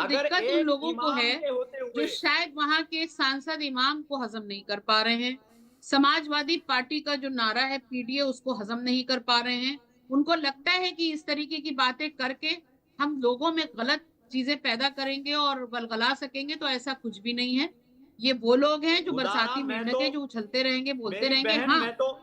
दिक्कत उन लोगों को है होते जो हुए शायद वहां के सांसद इमाम को हजम नहीं कर पा रहे हैं, समाजवादी पार्टी का जो नारा है पीडीए उसको हजम नहीं कर पा रहे हैं। उनको लगता है कि इस तरीके की बातें करके हम लोगों में गलत चीजें पैदा करेंगे और गलगला सकेंगे, तो ऐसा कुछ भी नहीं है। ये वो लोग हैं जो खुदाना, बरसाती मेंढक है, जो उछलते रहेंगे, बोलते मेरी रहेंगे। बहन हाँ, मैं तो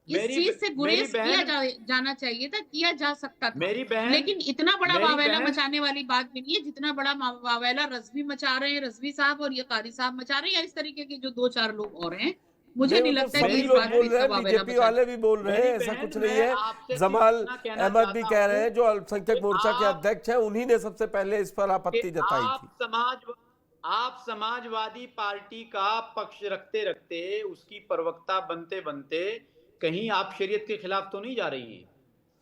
इस चीज से मेरी गुरेज किया बहन जाना चाहिए था, किया जा सकता था, मेरी बहन लेकिन इतना बड़ा मेरी वावेला बहन मचाने वाली बात भी नहीं है जितना बड़ा वावेला रजवी मचा रहे हैं, रजवी साहब और ये कारी साहब मचा रहे हैं, या इस तरीके के जो दो चार लोग और हैं। मुझे नहीं, वो नहीं तो लगता कि सभी इस लोग बात पे बोल रहे इतना हैं, वावेला बीजेपी मचा। वाले भी बोल रहे मेरी हैं, ऐसा बहन, कुछ नहीं मैं है। आपसे सिर्फ जमाल इतना कहना अहमद भी चाहता कह रहे हूं हैं, जो अल्पसंख्यक कि मोर्चा के अध्यक्ष हैं, उन्हीं ने सबसे पहले इस पर आपत्ति जताई थी। आप समाजवादी पार्टी का पक्ष रखते रखते, उसकी प्रवक्ता बनते बनते कहीं आप शरीयत के खिलाफ तो नहीं जा रही हैं?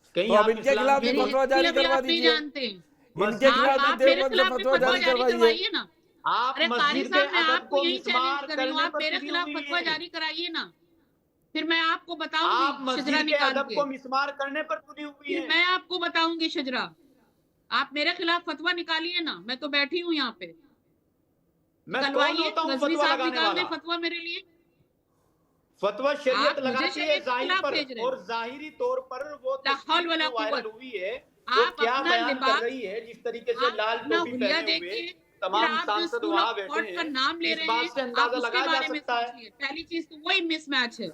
तो कहीं अब आप इनके इस्लाम खिलाफ की भी मेरी फतवा जारी हिस्ट्री अभी करवा आप नहीं दीजिए। जानते। इनके खिलाफ भी आप मेरे देवबंद से खिलाफ भी फतवा फतवा जारी जारी करवाइए। करवाइए ना। आप अरे कारी मस्जिद के साहब, मैं अदब आपको को यही चैलेंज मिसमार कर रही हूँ, करने आप पर मेरे तुली खिलाफ हुई फतवा है। जारी कराइए ना, फिर मैं आपको बताऊंगी आप शजरा मस्जिद के निकाल अदब के। को मिसमार करने पर तुली हुई फिर है। मैं आपको बताऊंगी शजरा। आप मेरे खिलाफ फतवा निकालिए ना, मैं तो बैठी हूँ यहाँ पे। मैं कौन निकलवाइए, होता हूं रजवी फतवा साहब लगाने निकाल दे वाला? फतवा मेरे लिए। फतवा शरीयत आप मुझे लगाती है शरीयत के जाहिर खिलाफ पर, भेज रहे और हो। जाहिरी तौर पर वो ला हौल तस्वीर वला जो वायरल कुव्वत। हुई है वो आप क्या अपना बयान कर लिबास, रही है, जिस तरीके से आप लाल अपना टोपी हुलिया पहने हुए देखिए, फिर तमाम आप जो सांसद स्कूल ऑफ वहां बैठे थॉट का हैं, नाम ले इस रहे बात हैं, से आप अंदाजा उसके लगाया जा बारे में सकता है। सोचिए। पहली चीज तो वही मिसमैच है।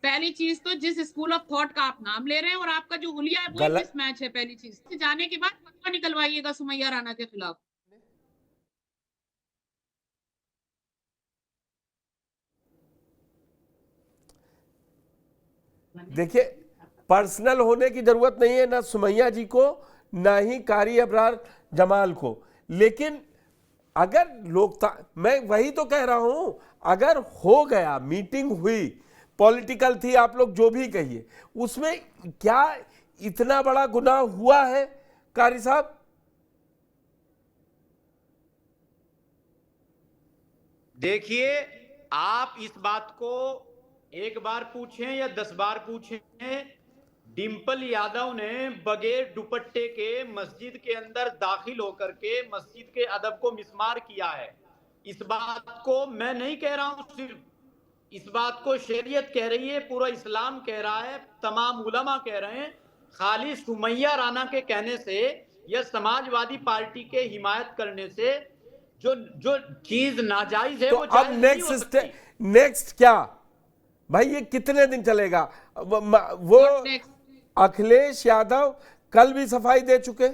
पहली चीज तो जिस स्कूल ऑफ थॉट का आप नाम ले रहे हैं और आपका जो हुलिया है वही गलत। मिसमैच है। पहली चीज जाने के बाद फतवा निकलवाइएगा सुमैया राणा के खिलाफ। देखिए, पर्सनल होने की जरूरत नहीं है ना सुमैया जी को, ना ही कारी अबरार जमाल को, लेकिन अगर मैं वही तो कह रहा हूं, अगर हो गया, मीटिंग हुई, पॉलिटिकल थी, आप लोग जो भी कहिए, उसमें क्या इतना बड़ा गुनाह हुआ है कारी साहब? देखिए, आप इस बात को एक बार पूछें या 10 बार पूछें, डिंपल यादव ने बगैर दुपट्टे के मस्जिद के अंदर दाखिल होकर के मस्जिद के अदब को मिसमार किया है। इस बात को मैं नहीं कह रहा हूं सिर्फ, इस बात को शरीयत कह रही है, पूरा इस्लाम कह रहा है, तमाम उलमा कह रहे हैं। खाली सुमैया राणा के कहने से या समाजवादी पार्टी के हिमायत करने से जो जो चीज नाजायज है तो वो अब जायज नहीं हो सकती। नेक्स्ट क्या भाई, ये कितने दिन चलेगा? वो अखिलेश यादव कल भी सफाई दे चुके।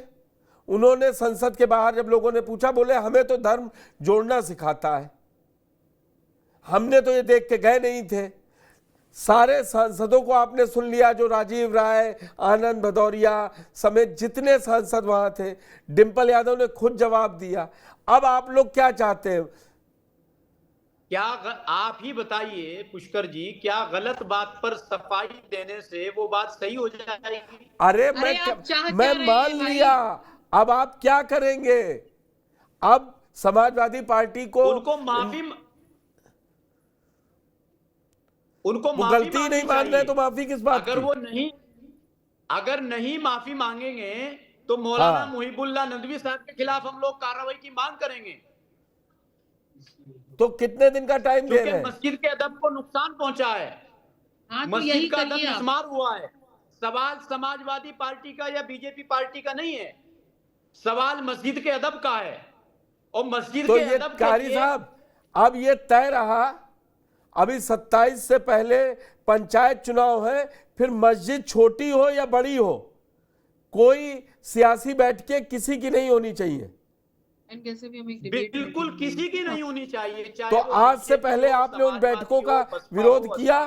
उन्होंने संसद के बाहर जब लोगों ने पूछा, बोले हमें तो धर्म जोड़ना सिखाता है, हमने तो ये देख के गए नहीं थे। सारे सांसदों को आपने सुन लिया, जो राजीव राय, आनंद भदौरिया समेत जितने सांसद वहां थे, डिंपल यादव ने खुद जवाब दिया। अब आप लोग क्या चाहते हैं? क्या आप ही बताइए पुष्कर जी, क्या गलत बात पर सफाई देने से वो बात सही हो जाएगी? अरे मैं मान लिया, अब आप क्या करेंगे? अब समाजवादी पार्टी को उनको गलती नहीं मान रहे तो माफी किस बात की? अगर नहीं माफी मांगेंगे तो मौलाना मुहिबुल्लाह नदवी साहब के खिलाफ हम लोग कार्रवाई की मांग करेंगे। तो कितने दिन का टाइम दे रहे हैं? मस्जिद के अदब को नुकसान पहुंचा है, मस्जिद का अदब मिसमार हुआ है। सवाल समाजवादी पार्टी का या बीजेपी पार्टी का नहीं है, सवाल मस्जिद के अदब का है। और मस्जिद तो के ये अदब कारी साहब, अब ये तय रहा, अभी 27 से पहले पंचायत चुनाव है, फिर मस्जिद छोटी हो या बड़ी हो, कोई सियासी बैठकें किसी की नहीं होनी चाहिए, बिल्कुल किसी की नहीं होनी चाहिए। तो आज से पहले आपने उन बैठकों का विरोध किया?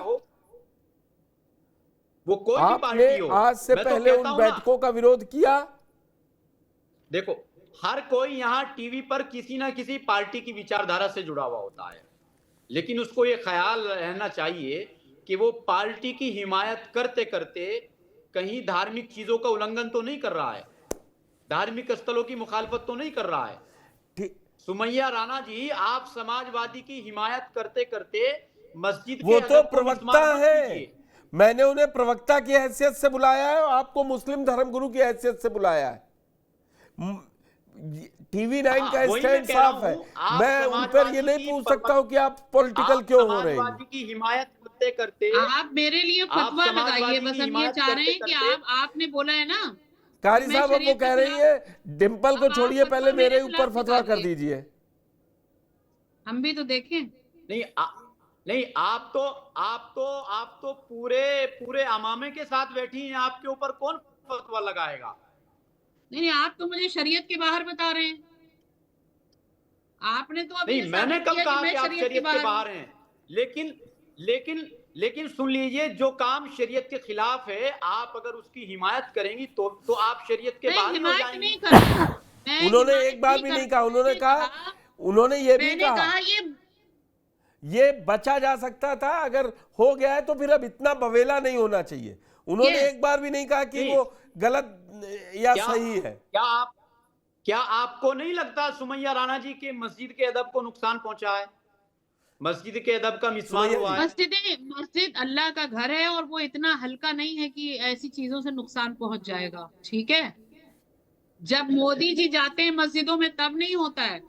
वो कोई भी पार्टी हो, आज से पहले उन बैठकों का विरोध किया? देखो, हर कोई यहाँ टीवी पर किसी ना किसी पार्टी की विचारधारा से जुड़ा हुआ होता है, लेकिन उसको ये ख्याल रहना चाहिए कि वो पार्टी की हिमायत करते करते कहीं धार्मिक चीजों का उल्लंघन तो नहीं कर रहा है, धार्मिक स्थलों की मुखालफत तो नहीं कर रहा है। सुमैया राणा जी, आप समाजवादी की हिमायत करते करते मस्जिद के वो तो प्रवक्ता है, मैंने उन्हें प्रवक्ता की हैसियत से बुलाया है और आपको मुस्लिम धर्मगुरु की हैसियत से बुलाया है। TV9 का वही स्टैंड मैं कह रहा साफ है। हूं, आप मैं उन पर ये समाजवादी नहीं की पूछ सकता हूं कि आप पॉलिटिकल आप क्यों हो रहे हैं। समाजवादी की हिमायत करते करते आप मेरे लिए आप फतवा लगाइए, समाजवादी बस की हम ये हिमायत चाह रहे करते हैं कि करते आपने बोला है ना, कारी मैं साहब अब वो शरीयत के कह रही खिलाफ, है डिम्पल को अब आप छोड़िए, फतवा पहले मेरे मेरे ऊपर खिलाफ फतवा कर निकालिए, दीजिए। हम भी तो देखें। नहीं नहीं, आप तो पूरे पूरे अमामे के साथ बैठी हैं, आपके ऊपर कौन फतवा लगाएगा? नहीं, आप तो मुझे शरीयत के बाहर बता रहे हैं। आपने तो अभी नहीं, ये मैंने साबित कब किया कि कहा मैं कि आप शरीयत के शरीयत के बाहर हूं। बाहर हैं? लेकिन लेकिन लेकिन सुन लीजिए, जो काम शरीयत के खिलाफ है, आप अगर उसकी हिमायत करेंगी तो आप शरीयत के मैं बाहर ही हो हिमायत नहीं जाएंगी। कर रही, मैं उन्होंने हिमायत एक बार नहीं भी कर नहीं रही। कहा, उन्होंने ये भी मैंने कहा कहा ये बचा जा सकता था, अगर हो गया है तो फिर अब इतना बवेला नहीं होना चाहिए। उन्होंने Yes. एक बार भी नहीं कहा कि नहीं, वो गलत या सही है। क्या आपको नहीं लगता सुमैया राणा जी के मस्जिद के अदब को नुकसान पहुंचा है? मस्जिद के अदब का मिसमार सुमैया हुआ जी, है। मस्जिद अल्लाह का घर है और वो इतना हल्का नहीं है कि ऐसी चीजों से नुकसान पहुंच जाएगा। ठीक है, जब मोदी जी जाते हैं मस्जिदों में तब नहीं होता है।